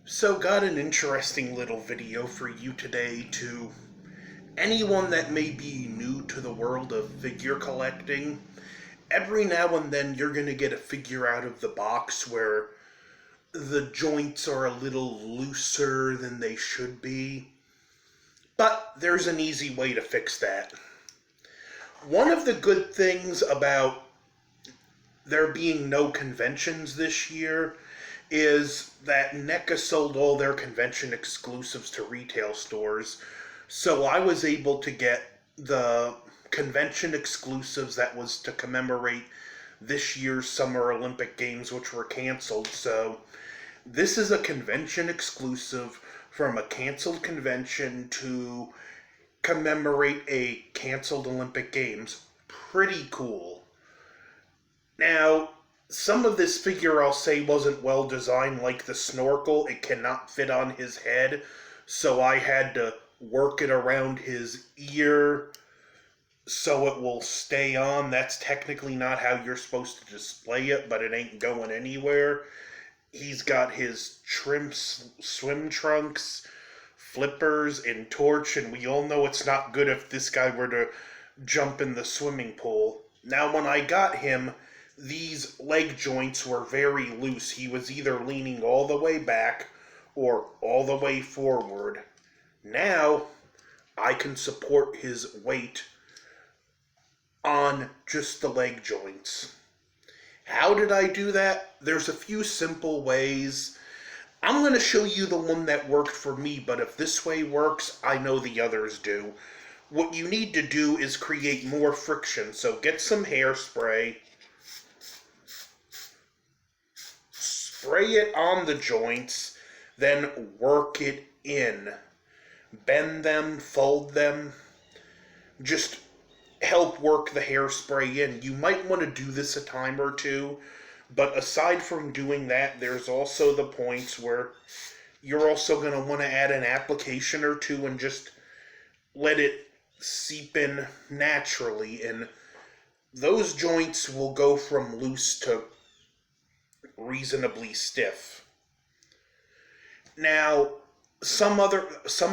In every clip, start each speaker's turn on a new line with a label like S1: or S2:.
S1: So, got an interesting little video for you today to anyone that may be new to the world of figure collecting. Every now and then, you're going to get a figure out of the box where the joints are a little looser than they should be. But there's an easy way to fix that. One of the good things about there being no conventions this year is that NECA sold all their convention exclusives to retail stores. So I was able to get the convention exclusives that was to commemorate this year's Summer Olympic Games, which were canceled. So this is a convention exclusive from a canceled convention to commemorate a canceled Olympic Games. Pretty cool. Now, some of this figure I'll say wasn't well designed, like the snorkel. It cannot fit on his head, so I had to work it around his ear so it will stay on. That's technically not how you're supposed to display it, but it ain't going anywhere. He's got his trim swim trunks, flippers, and torch, and we all know it's not good if this guy were to jump in the swimming pool. Now, when I got him, these leg joints were very loose. He was either leaning all the way back or all the way forward. Now, I can support his weight on just the leg joints. How did I do that? There's a few simple ways. I'm going to show you the one that worked for me, but if this way works, I know the others do. What you need to do is create more friction. So get some hairspray, spray it on the joints, then work it in. Bend them, fold them, just help work the hairspray in. You might want to do this a time or two, but aside from doing that, there's also the points where you're also going to want to add an application or two and just let it seep in naturally, and those joints will go from loose to reasonably stiff. Now, some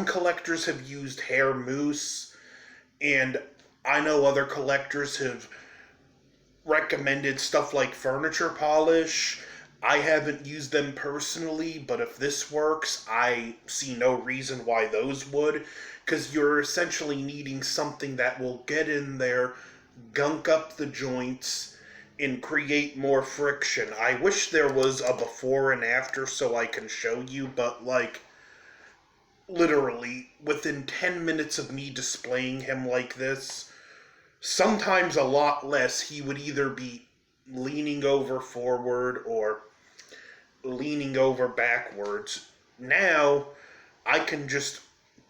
S1: collectors have used hair mousse, and I know other collectors have recommended stuff like furniture polish. I haven't used them personally, but if this works, I see no reason why those would, because you're essentially needing something that will get in there, gunk up the joints, and create more friction. I wish there was a before and after so I can show you, but literally, within 10 minutes of me displaying him like this, sometimes a lot less, he would either be leaning over forward or leaning over backwards. Now, I can just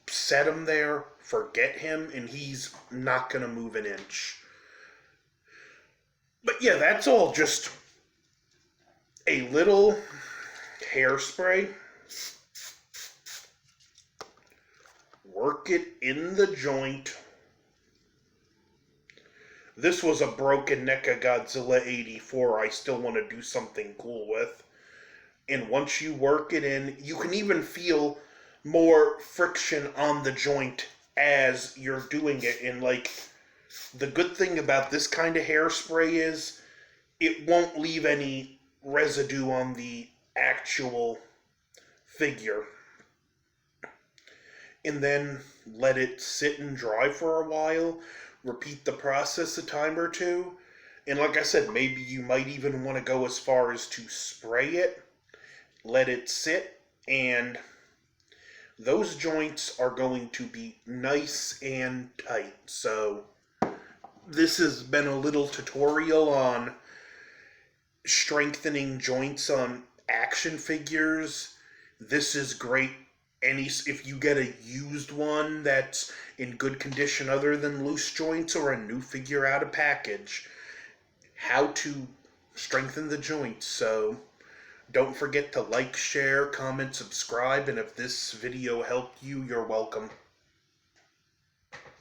S1: set him there, forget him, and he's not going to move an inch. But yeah, that's all just a little hairspray. Work it in the joint. This was a broken NECA Godzilla 84 I still want to do something cool with. And once you work it in, you can even feel more friction on the joint as you're doing it. And the good thing about this kind of hairspray is it won't leave any residue on the actual figure. And then let it sit and dry for a while. Repeat the process a time or two. And like I said, maybe you might even want to go as far as to spray it, let it sit, and those joints are going to be nice and tight. So this has been a little tutorial on strengthening joints on action figures. This is great. If you get a used one that's in good condition other than loose joints, or a new figure out of package, how to strengthen the joints. So don't forget to like, share, comment, subscribe, and if this video helped you, you're welcome.